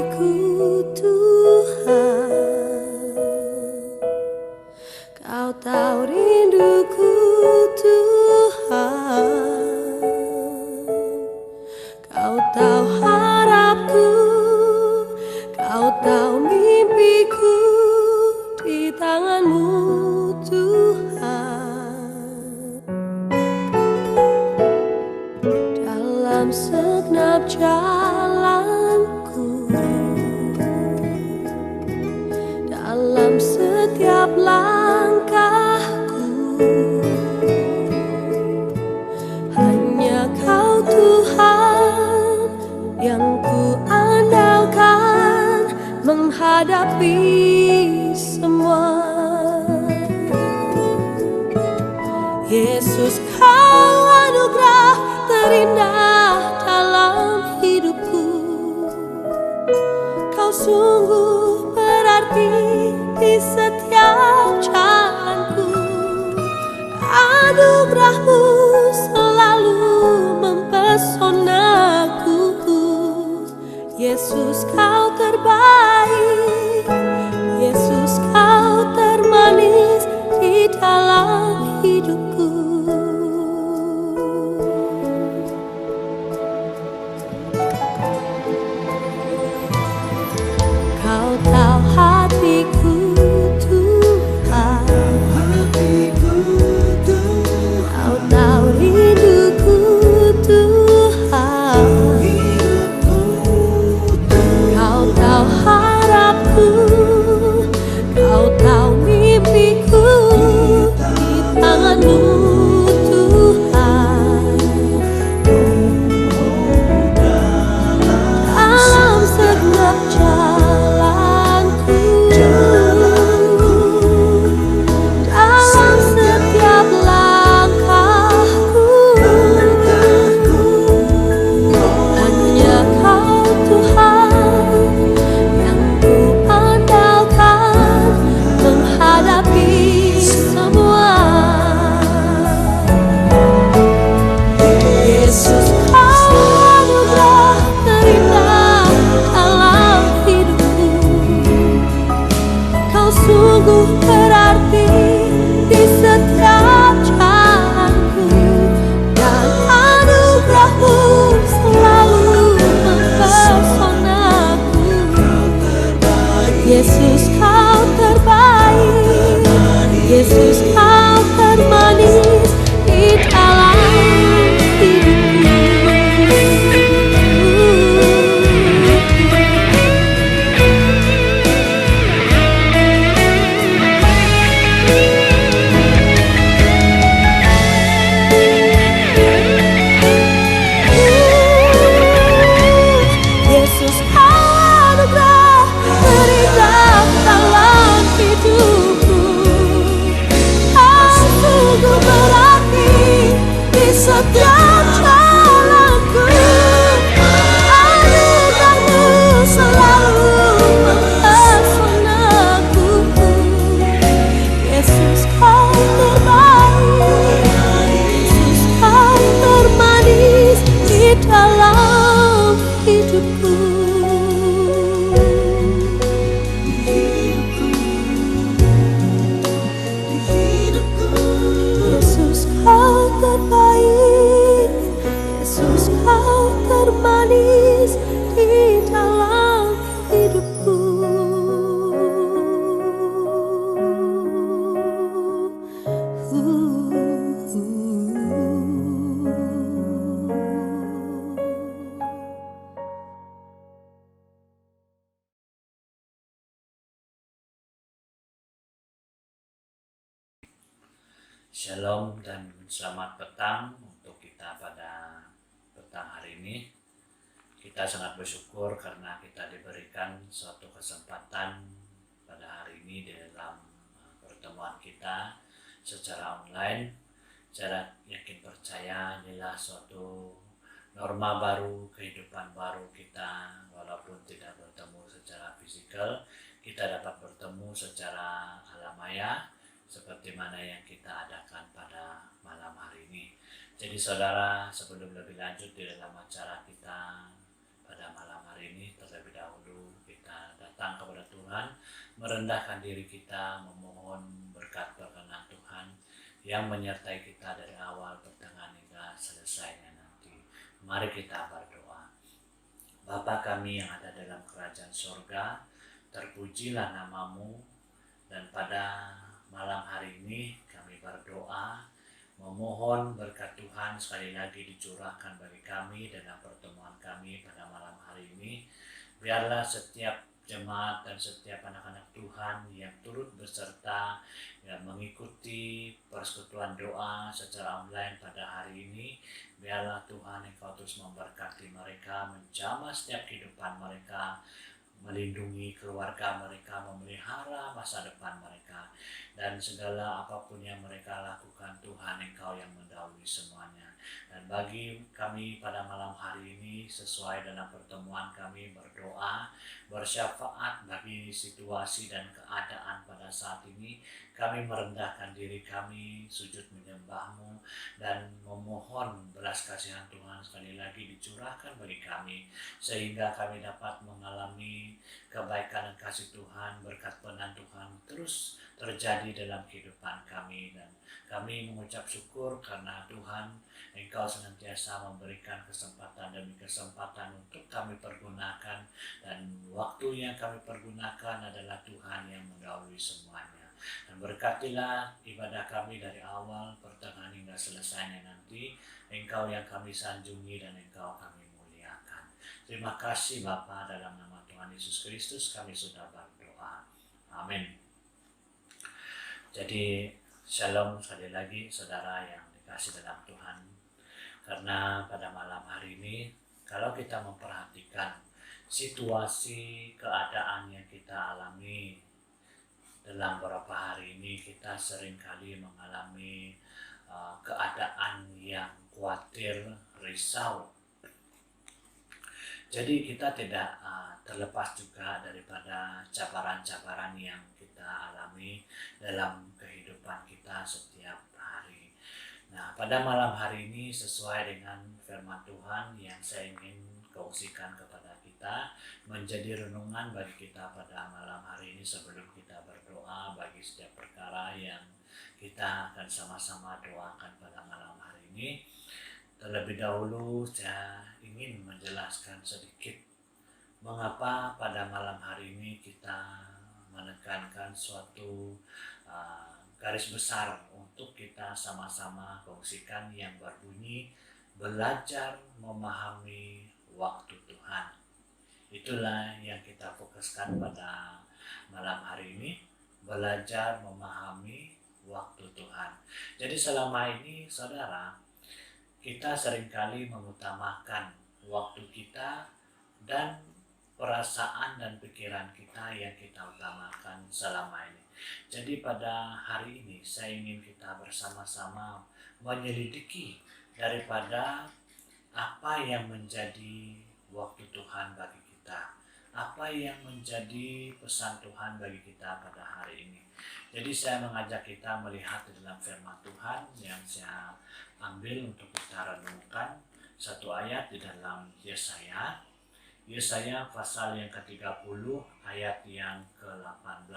hatiku Tuhan, Kau tahu rinduku Tuhan, Kau tahu harapku, Kau tahu mimpiku di tangan-Mu Tuhan. Dalam segenap jalanku, dalam setiap langkahku, hanya Kau Tuhan yang ku andalkan menghadapi semua. Yesus, Kau anugerah terindah dalam hidupku. Kau sungguh berarti di setiap jalanku. Anugerah-Mu selalu mempesonaku. Yesus, Kau terbaik. Yesus, Kau termanis di dalam hidupku. Kau tahu hatiku Tuhan, Kau tahu rinduku Tuhan, Kau tahu harapku, Kau tahu mimpiku di tangan-Mu Tuhan. Dalam segenap jalanku, dalam setiap langkahku, hanya Kau Tuhan yang ku andalkan menghadapi semua. Yesus, Kau anugerah terindah dalam hidupku. Kau sungguh berarti di setiap jalanku, dan anugerah-Mu selalu mempesonaku. Yesus, Kau terbaik. Yesus, Kau termanis di dalam hidupku. Yesus, Kau anugerah terindah dalam hidupku. Kau sungguh berarti di setiap jalanku. Anugerah-Mu selalu mempesonaku. Yesus, Kau terbaik. Yesus, Kau termanis di dalam hidupku. Yesus, Kau terbaik. Yesus, Kau termanis di dalam hidupku. Shalom dan selamat petang untuk kita pada petang hari ini. Kita sangat bersyukur karena kita diberikan suatu kesempatan pada hari ini di dalam pertemuan kita secara online. Saya yakin percaya inilah suatu norma baru, kehidupan baru kita. Walaupun tidak bertemu secara fisikal, kita dapat bertemu secara alamaya seperti mana yang kita adakan pada malam hari ini. Jadi saudara, sebelum lebih lanjut di dalam acara kita pada malam hari ini, terlebih dahulu Tuhan, merendahkan diri kita, memohon berkat perkenan Tuhan yang menyertai kita dari awal, pertengahan hingga selesainya nanti. Mari kita berdoa. Bapa kami yang ada dalam kerajaan sorga, terpujilah namamu, dan pada malam hari ini kami berdoa, memohon berkat Tuhan sekali lagi dicurahkan bagi kami dalam pertemuan kami pada malam hari ini. Biarlah setiap jemaat dan setiap anak-anak Tuhan yang turut berserta yang mengikuti persekutuan doa secara online pada hari ini, biarlah Tuhan Engkau terus memberkati mereka, menjamah setiap kehidupan mereka, melindungi keluarga mereka, memelihara masa depan mereka, dan segala apapun yang mereka lakukan, Tuhan Engkau yang mendahului semuanya. Dan bagi kami pada malam hari ini, sesuai dengan pertemuan kami berdoa, bersyafaat bagi situasi dan keadaan pada saat ini, kami merendahkan diri kami, sujud menyembah-Mu, dan memohon belas kasihan Tuhan sekali lagi dicurahkan bagi kami, sehingga kami dapat mengalami kebaikan dan kasih Tuhan, berkat penan Tuhan terus terjadi dalam kehidupan kami. Dan kami mengucap syukur karena Tuhan Engkau senantiasa memberikan kesempatan demi kesempatan untuk kami pergunakan, dan waktu yang kami pergunakan adalah Tuhan yang mendahului semuanya. Dan berkatilah ibadah kami dari awal, pertengahan hingga selesainya nanti. Engkau yang kami sanjungi dan Engkau kami muliakan. Terima kasih Bapa, dalam nama Tuhan Yesus Kristus kami sudah berdoa. Amin. Jadi shalom sekali lagi saudara yang dikasih dalam Tuhan. Karena pada malam hari ini, kalau kita memperhatikan situasi keadaan yang kita alami dalam beberapa hari ini, kita seringkali mengalami keadaan yang khawatir, risau. Jadi kita tidak terlepas juga daripada cabaran-cabaran yang kita alami dalam kehidupan kita setiap hari. Nah, pada malam hari ini sesuai dengan firman Tuhan yang saya ingin kongsikan kepada kita, menjadi renungan bagi kita pada malam hari ini sebelum kita berdoa bagi setiap perkara yang kita akan sama-sama doakan pada malam hari ini. Terlebih dahulu saya ingin menjelaskan sedikit mengapa pada malam hari ini kita menekankan suatu garis besar untuk kita sama-sama kongsikan yang berbunyi belajar memahami waktu Tuhan. Itulah yang kita fokuskan pada malam hari ini, belajar memahami waktu Tuhan. Jadi selama ini saudara, kita seringkali mengutamakan waktu kita dan perasaan dan pikiran kita yang kita utamakan selama ini. Jadi pada hari ini saya ingin kita bersama-sama menyelidiki daripada apa yang menjadi waktu Tuhan bagi kita, apa yang menjadi pesan Tuhan bagi kita pada hari ini. Jadi saya mengajak kita melihat di dalam firman Tuhan yang saya ambil untuk kita renungkan satu ayat di dalam Yesaya pasal yang ke-30 ayat yang ke-18.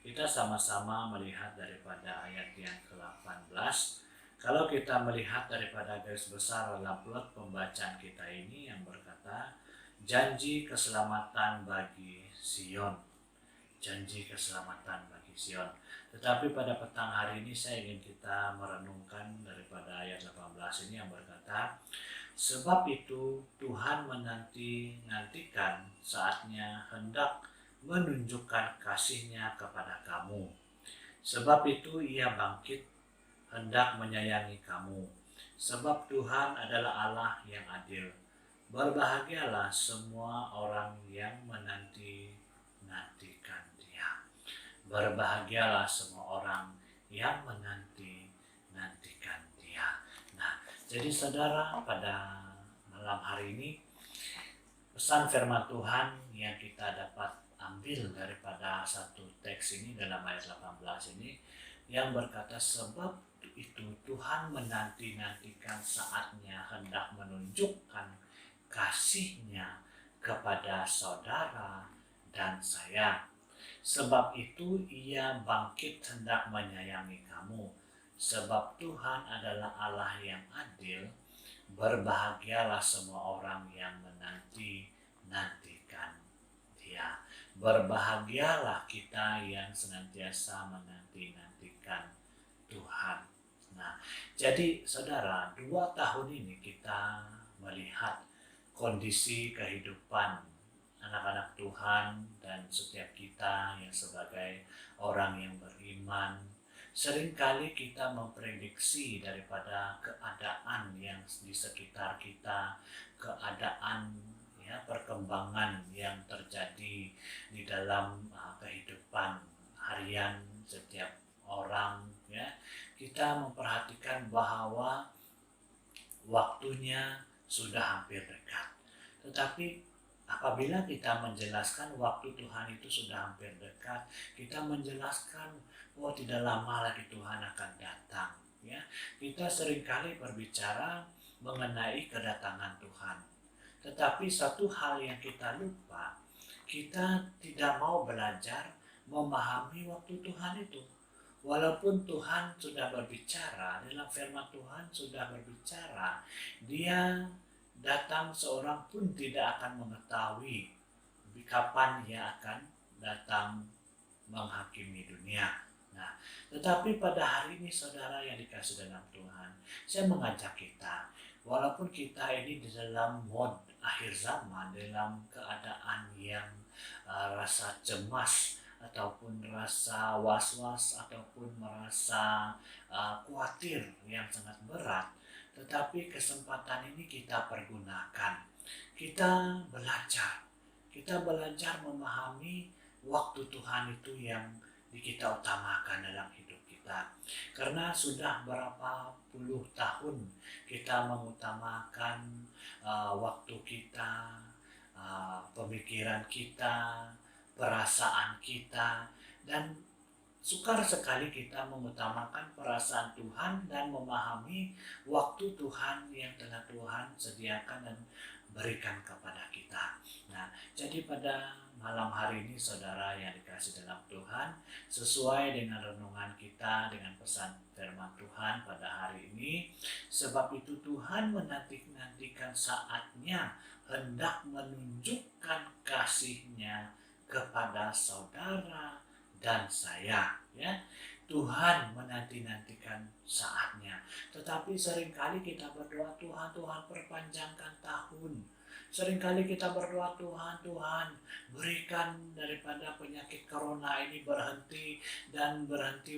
Kita sama-sama melihat daripada ayat yang ke-18. Kalau kita melihat daripada garis besar dalam plot pembacaan kita ini yang berkata, janji keselamatan bagi Sion. Janji keselamatan bagi Sion. Tetapi pada petang hari ini saya ingin kita merenungkan daripada ayat 18 ini yang berkata, sebab itu Tuhan menanti-nantikan saatnya hendak menunjukkan kasih-Nya kepada kamu. Sebab itu Ia bangkit hendak menyayangi kamu. Sebab Tuhan adalah Allah yang adil. Berbahagialah semua orang yang menanti-nantikan Dia. Berbahagialah semua orang yang menanti-nantikan Dia. Nah, jadi saudara, pada malam hari ini pesan firman Tuhan yang kita dapat ambil daripada satu teks ini dalam ayat 18 ini yang berkata, sebab itu Tuhan menanti-nantikan saatnya hendak menunjukkan kasih-Nya kepada saudara dan saya. Sebab itu ia bangkit hendak menyayangi kamu. Sebab Tuhan adalah Allah yang adil. Berbahagialah semua orang yang menanti-nantikan Dia. Berbahagialah kita yang senantiasa menanti-nantikan Tuhan. Nah, jadi saudara, 2 tahun ini kita melihat kondisi kehidupan anak-anak Tuhan dan setiap kita yang sebagai orang yang beriman. Seringkali kita memprediksi daripada keadaan yang di sekitar kita, keadaan perkembangan yang terjadi di dalam kehidupan harian setiap orang, kita memperhatikan bahwa waktunya sudah hampir dekat. Tetapi apabila kita menjelaskan waktu Tuhan itu sudah hampir dekat, kita menjelaskan tidak lama lagi Tuhan akan datang. Kita seringkali berbicara mengenai kedatangan Tuhan. Tetapi satu hal yang kita lupa, kita tidak mau belajar memahami waktu Tuhan itu. Walaupun Tuhan sudah berbicara, dalam firman Tuhan sudah berbicara, Dia datang seorang pun tidak akan mengetahui kapan Dia akan datang menghakimi dunia. Nah, tetapi pada hari ini saudara yang dikasih dalam Tuhan, saya mengajak kita, walaupun kita ini di dalam mode akhir zaman, dalam keadaan yang rasa cemas, ataupun rasa was-was, ataupun merasa khawatir yang sangat berat, tetapi kesempatan ini kita pergunakan. Kita belajar memahami waktu Tuhan itu yang kita utamakan dalam hidup kita. Karena sudah berapa puluh tahun kita mengutamakan waktu kita, pemikiran kita, perasaan kita, dan sukar sekali kita mengutamakan perasaan Tuhan dan memahami waktu Tuhan yang telah Tuhan sediakan dan berikan kepada kita. Nah, jadi pada malam hari ini saudara yang dikasih dalam Tuhan, sesuai dengan renungan kita dengan pesan firman Tuhan pada hari ini, sebab itu Tuhan menanti-nantikan saatnya hendak menunjukkan kasih-Nya kepada saudara dan saya, Tuhan menanti-nantikan saatnya. Tetapi seringkali kita berdoa, Tuhan perpanjangkan tahun. Seringkali kita berdoa, Tuhan berikan daripada penyakit corona ini berhenti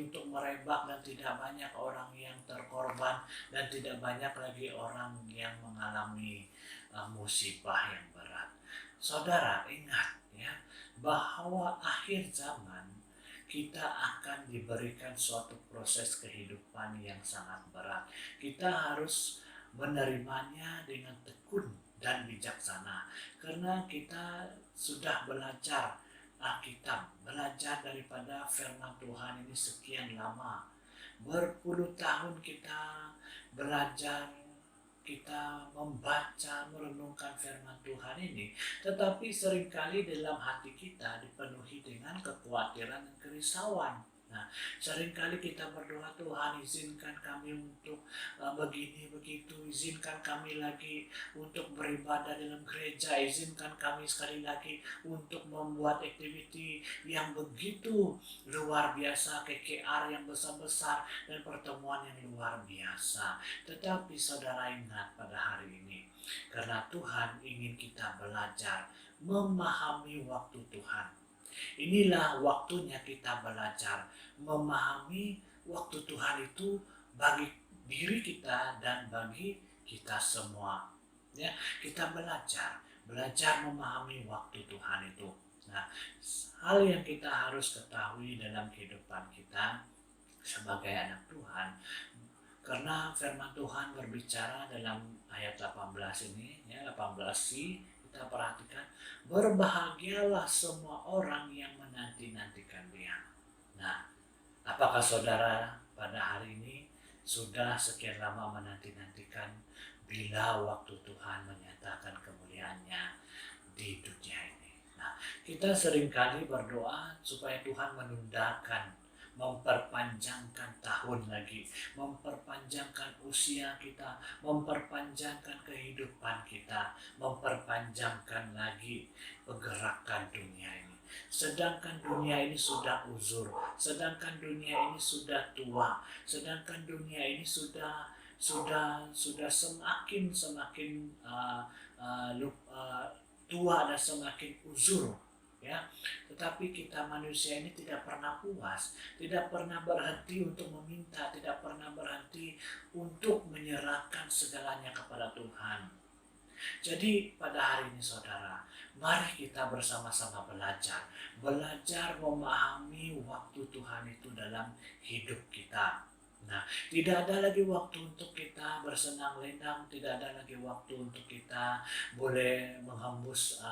untuk merebak, dan tidak banyak orang yang terkorban, dan tidak banyak lagi orang yang mengalami musibah yang berat. Saudara ingat bahwa akhir zaman kita akan diberikan suatu proses kehidupan yang sangat berat. Kita harus menerimanya dengan tekun dan bijaksana, karena kita sudah belajar Alkitab, belajar daripada firman Tuhan ini sekian lama. Berpuluh tahun kita belajar, kita membaca, merenungkan firman Tuhan ini, tetapi seringkali dalam hati kita dipenuhi dengan kekhawatiran dan kerisauan. Nah, seringkali kita berdoa, Tuhan izinkan kami untuk begini begitu, izinkan kami lagi untuk beribadah dalam gereja, izinkan kami sekali lagi untuk membuat aktiviti yang begitu luar biasa, KKR yang besar-besar, dan pertemuan yang luar biasa. Tetapi saudara ingat pada hari ini, karena Tuhan ingin kita belajar memahami waktu Tuhan. Inilah waktunya kita belajar memahami waktu Tuhan itu bagi diri kita dan bagi kita semua. Kita belajar memahami waktu Tuhan itu. Nah, hal yang kita harus ketahui dalam kehidupan kita sebagai anak Tuhan, karena firman Tuhan berbicara dalam ayat 18 ini, 18c, kita perhatikan, berbahagialah semua orang yang menanti-nantikan Dia. Nah, apakah saudara pada hari ini sudah sekian lama menanti-nantikan bila waktu Tuhan menyatakan kemuliaan-Nya di dunia ini? Nah, Kita seringkali berdoa supaya Tuhan menundakan, memperpanjangkan tahun lagi, memperpanjangkan usia kita, memperpanjangkan kehidupan kita, memperpanjangkan lagi pergerakan dunia ini. Sedangkan dunia ini sudah uzur, sedangkan dunia ini sudah tua, sedangkan dunia ini sudah semakin tua dan semakin uzur, ya. Tetapi kita manusia ini tidak pernah puas, tidak pernah berhenti untuk meminta, tidak pernah berhenti untuk menyerahkan segalanya kepada Tuhan. Jadi pada hari ini saudara, mari kita bersama-sama belajar memahami waktu Tuhan itu dalam hidup kita. Nah, tidak ada lagi waktu untuk kita bersenang lenang, tidak ada lagi waktu untuk kita boleh menghembus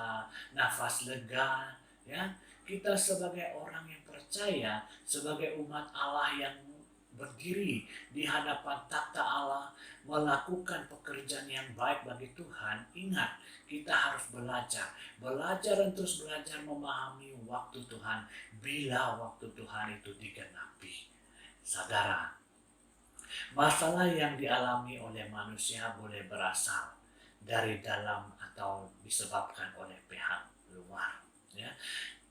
nafas lega, ya. Kita sebagai orang yang percaya, sebagai umat Allah yang berdiri di hadapan takhta Allah, melakukan pekerjaan yang baik bagi Tuhan. Ingat, kita harus belajar dan terus belajar memahami waktu Tuhan bila waktu Tuhan itu digenapi. Saudara, masalah yang dialami oleh manusia boleh berasal dari dalam atau disebabkan oleh pihak luar, ya.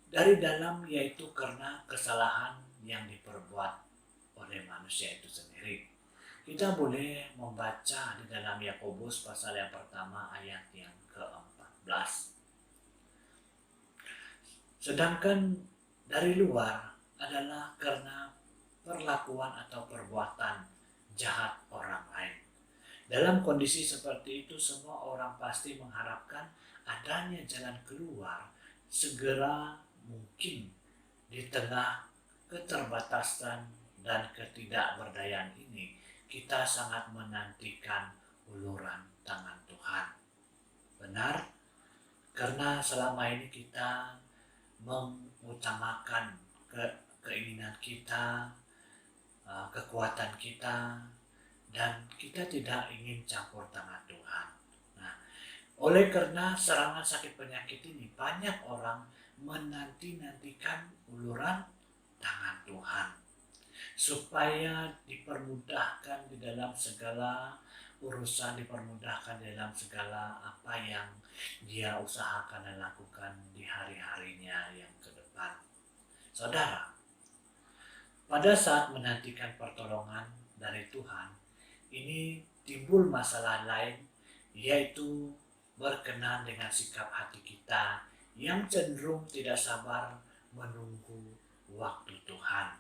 Dari dalam yaitu karena kesalahan yang diperbuat oleh manusia itu sendiri. Kita boleh membaca di dalam Yakobus pasal yang pertama ayat yang ke-14. Sedangkan dari luar adalah karena perlakuan atau perbuatan jahat orang lain. Dalam kondisi seperti itu, semua orang pasti mengharapkan adanya jalan keluar segera mungkin. Di tengah keterbatasan dan ketidakberdayaan ini, kita sangat menantikan uluran tangan Tuhan. Benar? Karena selama ini kita mengutamakan keinginan kita, kekuatan kita, dan kita tidak ingin campur tangan Tuhan. Nah, oleh karena serangan sakit penyakit ini, banyak orang menanti-nantikan uluran tangan Tuhan supaya dipermudahkan di dalam segala urusan, dipermudahkan dalam segala apa yang dia usahakan dan lakukan di hari-harinya yang ke depan. Saudara, pada saat menantikan pertolongan dari Tuhan, ini timbul masalah lain, yaitu berkenan dengan sikap hati kita yang cenderung tidak sabar menunggu waktu Tuhan.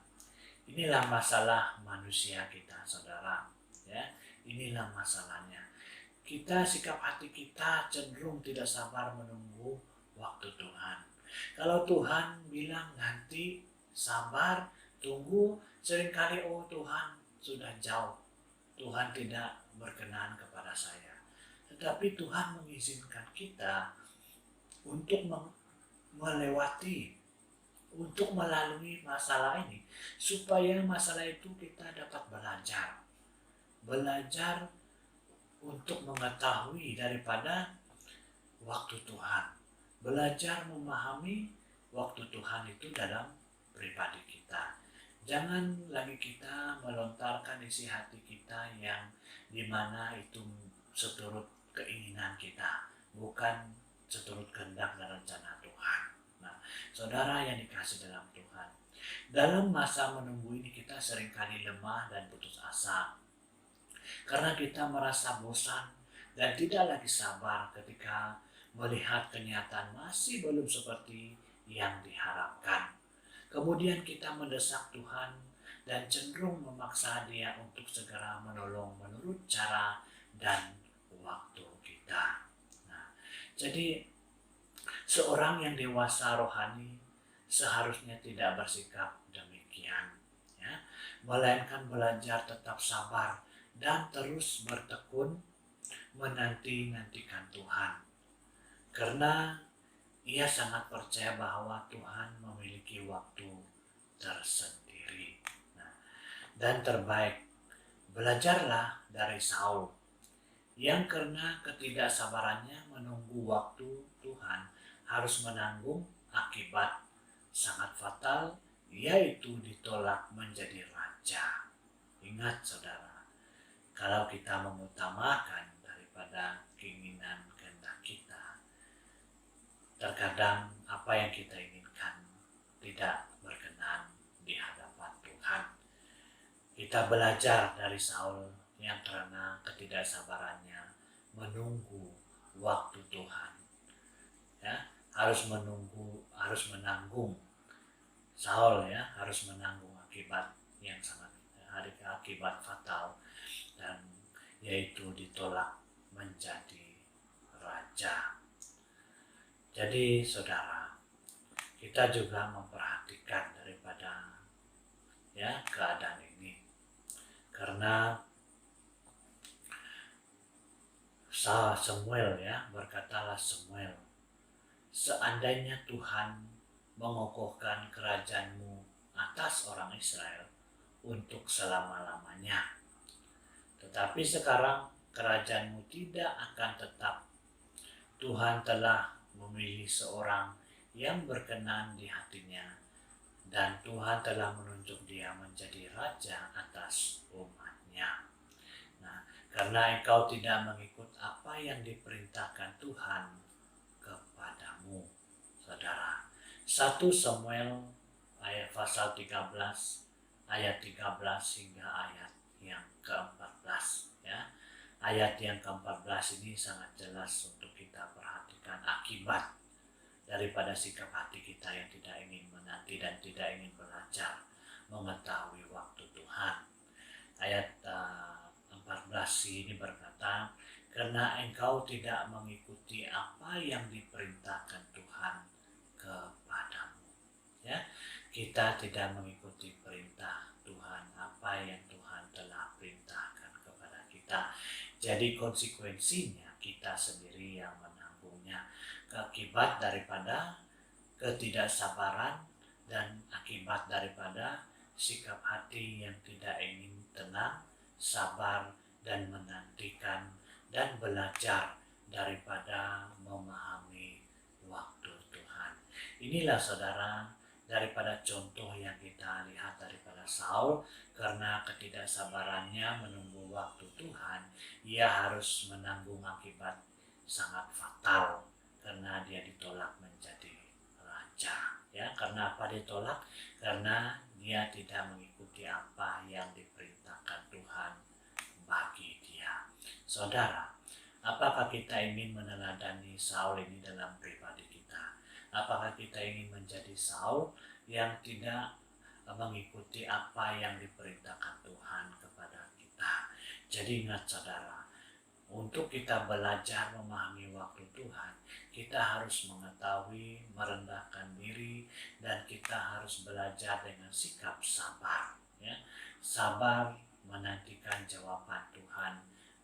Inilah masalah manusia kita, saudara. Ya, inilah masalahnya. Sikap hati kita cenderung tidak sabar menunggu waktu Tuhan. Kalau Tuhan bilang nanti, sabar, tunggu, seringkali Tuhan sudah jauh. Tuhan tidak berkenan kepada saya. Tetapi Tuhan mengizinkan kita untuk melewati, untuk melalui masalah ini, supaya masalah itu kita dapat belajar untuk mengetahui daripada waktu Tuhan, belajar memahami waktu Tuhan itu dalam pribadi kita. Jangan lagi kita melontarkan isi hati kita yang dimana itu seturut keinginan kita, bukan seturut kehendak dan rencana Tuhan. Nah, saudara yang dikasih dalam Tuhan, dalam masa menunggu ini kita seringkali lemah dan putus asa karena kita merasa bosan dan tidak lagi sabar ketika melihat kenyataan masih belum seperti yang diharapkan. Kemudian kita mendesak Tuhan dan cenderung memaksa Dia untuk segera menolong menurut cara dan waktu kita. Nah, jadi seorang yang dewasa rohani seharusnya tidak bersikap demikian, ya, melainkan belajar tetap sabar dan terus bertekun menanti-nantikan Tuhan. Karena ia sangat percaya bahwa Tuhan memiliki waktu tersendiri, dan terbaik. Belajarlah dari Saul yang karena ketidaksabarannya menunggu waktu Tuhan harus menanggung akibat sangat fatal, yaitu ditolak menjadi raja. Ingat saudara, kalau kita mengutamakan daripada keinginan kehendak kita, terkadang apa yang kita inginkan tidak berkenan di hadapan Tuhan. Kita belajar dari Saul yang karena ketidaksabarannya menunggu waktu Tuhan, ya, harus menanggung. Saul ya harus menanggung akibat yang sangat akibat fatal, dan yaitu ditolak menjadi raja. Jadi saudara, kita juga memperhatikan daripada ya keadaan ini, karena Samuel ya, berkatalah Samuel, seandainya Tuhan mengokohkan kerajaan-Mu atas orang Israel untuk selama-lamanya, tetapi sekarang kerajaan-Mu tidak akan tetap. Tuhan telah memilih seorang yang berkenan di hatinya, dan Tuhan telah menunjuk dia menjadi raja atas umat-Nya. Nah, karena engkau tidak mengikut apa yang diperintahkan Tuhan kepadamu, saudara. 1 Samuel ayat pasal 13 ayat 13 hingga ayat yang ke-14 ya. Ayat yang ke-14 ini sangat jelas untuk kita perhatikan akibat daripada sikap hati kita yang tidak ingin menanti dan tidak ingin belajar mengetahui waktu Tuhan. Ayat 14 ini berkata, karena engkau tidak mengikuti apa yang diperintahkan Tuhan kepadamu. Ya, kita tidak mengikuti perintah Tuhan, apa yang Tuhan telah perintahkan kepada kita. Jadi konsekuensinya kita sendiri yang menanggungnya, akibat daripada ketidaksabaran dan akibat daripada sikap hati yang tidak ingin tenang, sabar, dan menantikan dan belajar daripada memahami waktu Tuhan. Inilah saudara daripada contoh yang kita lihat daripada Saul, karena ketidaksabarannya menunggu waktu Tuhan, ia harus menanggung akibat sangat fatal karena dia ditolak menjadi raja. Ya, karena apa ditolak? Karena dia tidak mengikuti apa yang diperintahkan Tuhan bagi dia. Saudara, apakah kita ingin meneladani Saul ini dalam pribadi kita? Apakah kita ingin menjadi Saul yang tidak mengikuti apa yang diperintahkan Tuhan kepada kita? Jadi ingat saudara, untuk kita belajar memahami waktu Tuhan, kita harus mengetahui, merendahkan diri, dan kita harus belajar dengan sikap sabar. Ya, sabar menantikan jawaban Tuhan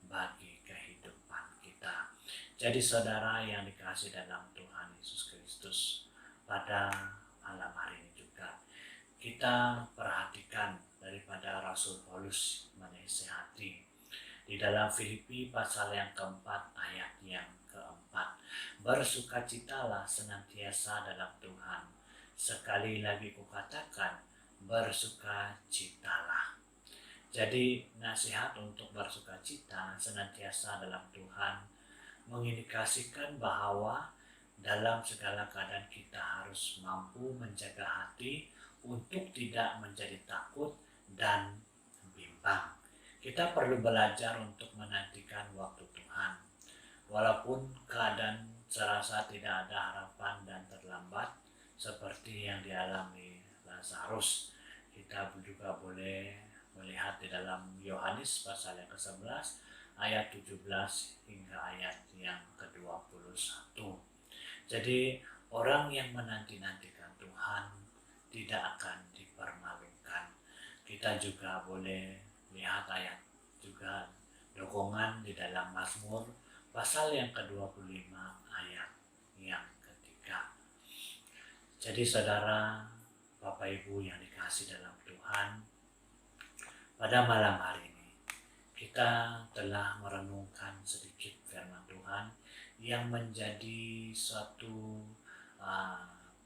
bagi kehidupan kita. Jadi saudara yang dikasihi dalam Tuhan Yesus Kristus, pada malam hari ini juga kita perhatikan daripada Rasul Paulus menasihati di dalam Filipi pasal yang keempat ayat yang keempat. Bersukacitalah senantiasa dalam Tuhan. Sekali lagi kukatakan, bersukacitalah. Jadi nasihat untuk bersukacita senantiasa dalam Tuhan mengindikasikan bahwa dalam segala keadaan kita harus mampu menjaga hati untuk tidak menjadi takut dan bimbang. Kita perlu belajar untuk menantikan waktu Tuhan. Walaupun keadaan serasa tidak ada harapan dan terlambat seperti yang dialami Lazarus, kita juga boleh melihat di dalam Yohanes pasal yang ke-11 ayat 17 hingga ayat yang ke-21. Jadi orang yang menanti-nantikan Tuhan tidak akan dipermalukan. Kita juga boleh lihat ayat juga dokongan di dalam Mazmur pasal yang ke-25 ayat yang ketiga. Jadi saudara, Bapak Ibu yang dikasihi dalam Tuhan, pada malam hari ini kita telah merenungkan sedikit firman Tuhan yang menjadi suatu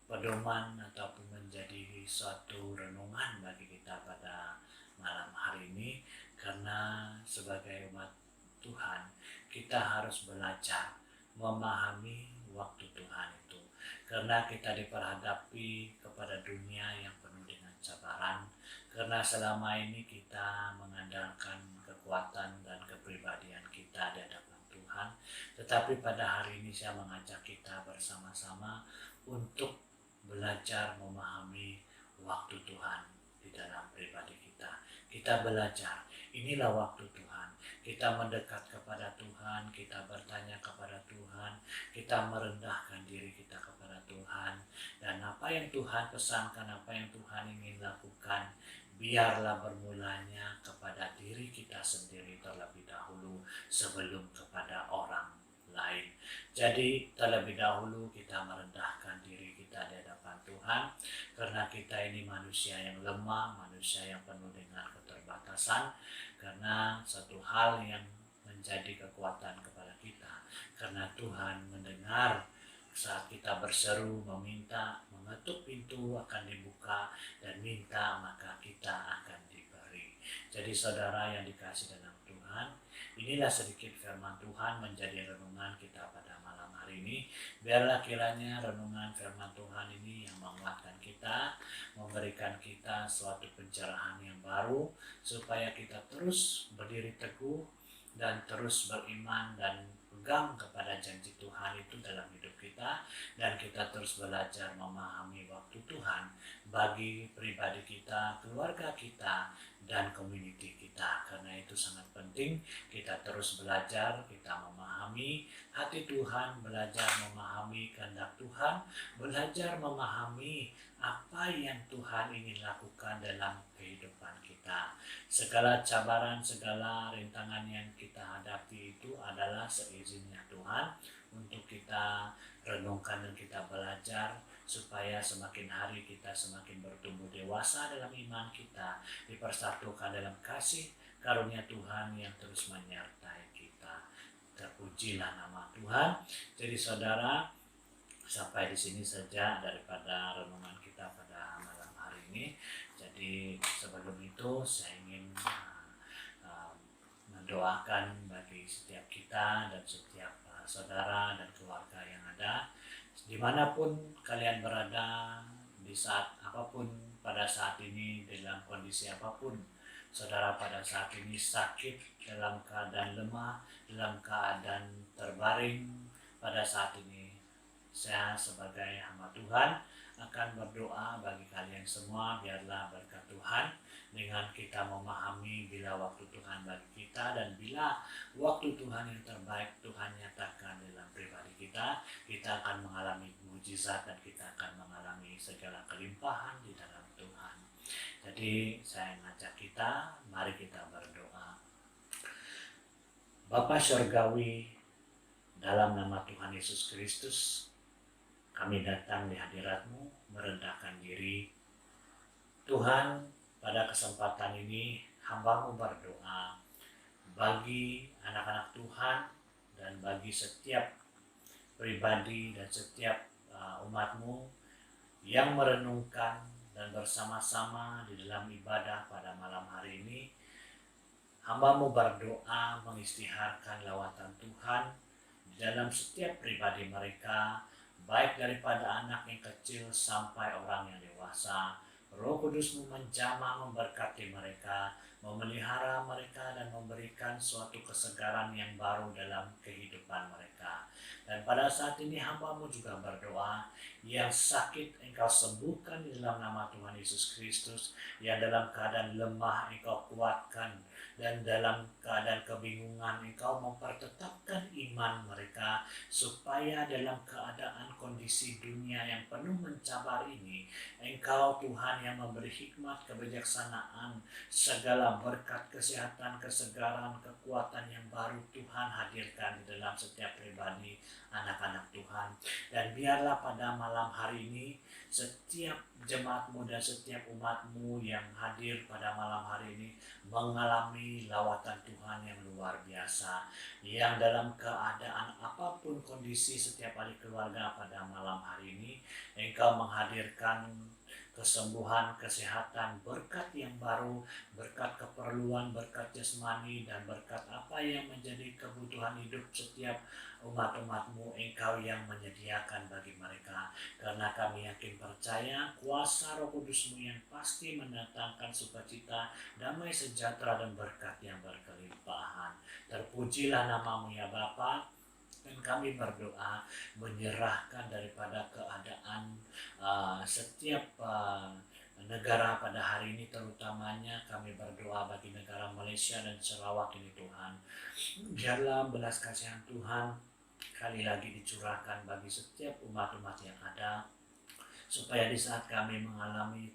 pedoman ataupun menjadi suatu renungan bagi kita pada malam hari ini, karena sebagai umat Tuhan kita harus belajar memahami waktu Tuhan itu, karena kita diperhadapi kepada dunia yang penuh dengan cabaran, karena selama ini kita mengandalkan kekuatan dan kepribadian kita di hadapan Tuhan. Tetapi pada hari ini saya mengajak kita bersama-sama untuk belajar memahami waktu Tuhan di dalam pribadi kita. Kita belajar, inilah waktu Tuhan. Kita mendekat kepada Tuhan, kita bertanya kepada Tuhan, kita merendahkan diri kita kepada Tuhan. Dan apa yang Tuhan pesankan, apa yang Tuhan ingin lakukan, biarlah bermulanya kepada diri kita sendiri terlebih dahulu sebelum kepada orang lain. Jadi terlebih dahulu kita merendahkan diri kita di hadapan Tuhan, karena kita ini manusia yang lemah, manusia yang penuh dengan keterbatasan, karena satu hal yang menjadi kekuatan kepada kita, karena Tuhan mendengar saat kita berseru, meminta, mengetuk pintu akan dibuka, dan minta maka kita akan diberi. Jadi saudara yang dikasih dalam Tuhan, inilah sedikit firman Tuhan menjadi renungan kita pada malam hari ini. Biarlah kiranya renungan firman Tuhan ini yang menguatkan kita, memberikan kita suatu pencerahan yang baru, supaya kita terus berdiri teguh dan terus beriman dan pegang kepada janji Tuhan itu dalam hidup kita, dan kita terus belajar memahami waktu Tuhan bagi pribadi kita, keluarga kita, dan community kita. Karena itu sangat penting kita terus belajar, kita memahami hati Tuhan, belajar memahami kehendak Tuhan, belajar memahami apa yang Tuhan ingin lakukan dalam kehidupan kita. Segala cabaran, segala rintangan yang kita hadapi itu adalah seizinnya Tuhan untuk kita renungkan dan kita belajar, supaya semakin hari kita semakin bertumbuh dewasa dalam iman kita, dipersatukan dalam kasih karunia Tuhan yang terus menyertai kita. Terpujilah nama Tuhan. Jadi saudara, sampai di sini saja daripada renungan kita pada malam hari ini. Jadi sebelum itu saya ingin mendoakan bagi setiap kita dan setiap saudara dan keluarga yang ada dimanapun kalian berada, di saat apapun, pada saat ini, dalam kondisi apapun. Saudara pada saat ini sakit, dalam keadaan lemah, dalam keadaan terbaring, pada saat ini saya sebagai hamba Tuhan akan berdoa bagi kalian semua. Biarlah berkat Tuhan dengan kita memahami bila waktu Tuhan bagi kita, dan bila waktu Tuhan yang terbaik Tuhan nyatakan dalam pribadi kita, kita akan mengalami mujizat dan kita akan mengalami segala kelimpahan di dalam Tuhan. Jadi saya mengajak kita, mari kita berdoa. Bapa Surgawi, dalam nama Tuhan Yesus Kristus, kami datang di hadirat-Mu merendahkan diri. Tuhan, pada kesempatan ini hamba-Mu berdoa bagi anak-anak Tuhan dan bagi setiap pribadi dan setiap umat-Mu yang merenungkan dan bersama-sama di dalam ibadah pada malam hari ini. Hamba-Mu berdoa mengisytiharkan lawatan Tuhan di dalam setiap pribadi mereka, baik daripada anak yang kecil sampai orang yang dewasa. Roh Kudus-Mu menjamah, memberkati mereka, memelihara mereka, dan memberikan suatu kesegaran yang baru dalam kehidupan mereka. Dan pada saat ini hamba-Mu juga berdoa, yang sakit Engkau sembuhkan di dalam nama Tuhan Yesus Kristus, yang dalam keadaan lemah Engkau kuatkan, dan dalam keadaan kebingungan Engkau mempertetapkan iman mereka, supaya dalam keadaan kondisi dunia yang penuh mencabar ini, Engkau Tuhan Tuhan yang memberi hikmat, kebijaksanaan, segala berkat, kesehatan, kesegaran, kekuatan yang baru Tuhan hadirkan di dalam setiap pribadi anak-anak Tuhan. Dan biarlah pada malam hari ini setiap jemaatmu dan setiap umatmu yang hadir pada malam hari ini mengalami lawatan Tuhan yang luar biasa, yang dalam keadaan apapun kondisi setiap ahli keluarga pada malam hari ini Engkau menghadirkan kesembuhan, kesehatan, berkat yang baru, berkat keperluan, berkat jasmani, dan berkat apa yang menjadi kebutuhan hidup setiap umat-umatmu. Engkau yang menyediakan bagi mereka, karena kami yakin percaya kuasa Roh Kudus-Mu yang pasti mendatangkan sukacita, damai sejahtera, dan berkat yang berkelimpahan. Terpujilah nama-Mu ya Bapa. Dan kami berdoa menyerahkan daripada keadaan setiap negara pada hari ini, terutamanya kami berdoa bagi negara Malaysia dan Sarawak ini Tuhan. Biarlah belas kasihan Tuhan kali lagi dicurahkan bagi setiap umat-umat yang ada, supaya di saat kami mengalami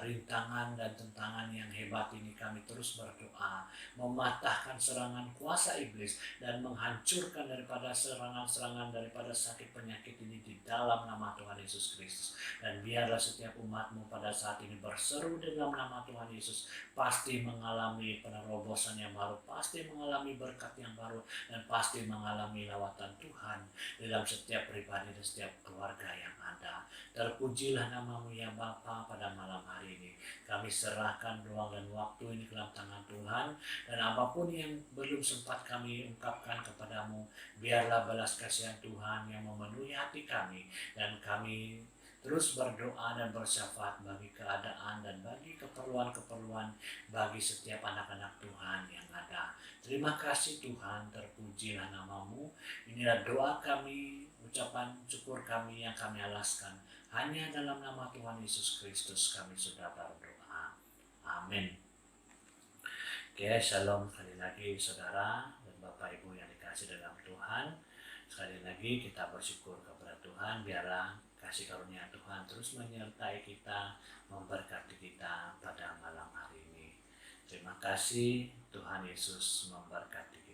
rintangan dan tentangan yang hebat ini, kami terus berdoa mematahkan serangan kuasa iblis dan menghancurkan daripada serangan-serangan daripada sakit penyakit ini di dalam nama Tuhan Yesus Kristus. Dan biarlah setiap umatmu pada saat ini berseru dalam nama Tuhan Yesus, pasti mengalami penerobosan yang baru, pasti mengalami berkat yang baru, dan pasti mengalami lawatan Tuhan dalam setiap pribadi dan setiap keluarga yang ada. Terpujilah nama-Mu ya Bapa. Pada malam hari ini kami serahkan ruang dan waktu ini ke dalam tangan Tuhan, dan apapun yang belum sempat kami ungkapkan kepadamu, biarlah belas kasihan Tuhan yang memenuhi hati kami, dan kami terus berdoa dan bersyafaat bagi keadaan dan bagi keperluan-keperluan bagi setiap anak-anak Tuhan yang ada. Terima kasih Tuhan, terpujilah nama-Mu. Inilah doa kami, ucapan syukur kami yang kami alaskan. Hanya dalam nama Tuhan Yesus Kristus kami sudah berdoa. Amin. Oke, shalom sekali lagi saudara dan Bapak Ibu yang dikasih dalam Tuhan. Sekali lagi kita bersyukur kepada Tuhan, biarlah kasih karunia Tuhan terus menyertai kita, memberkati kita pada malam hari ini. Terima kasih, Tuhan Yesus memberkati kita.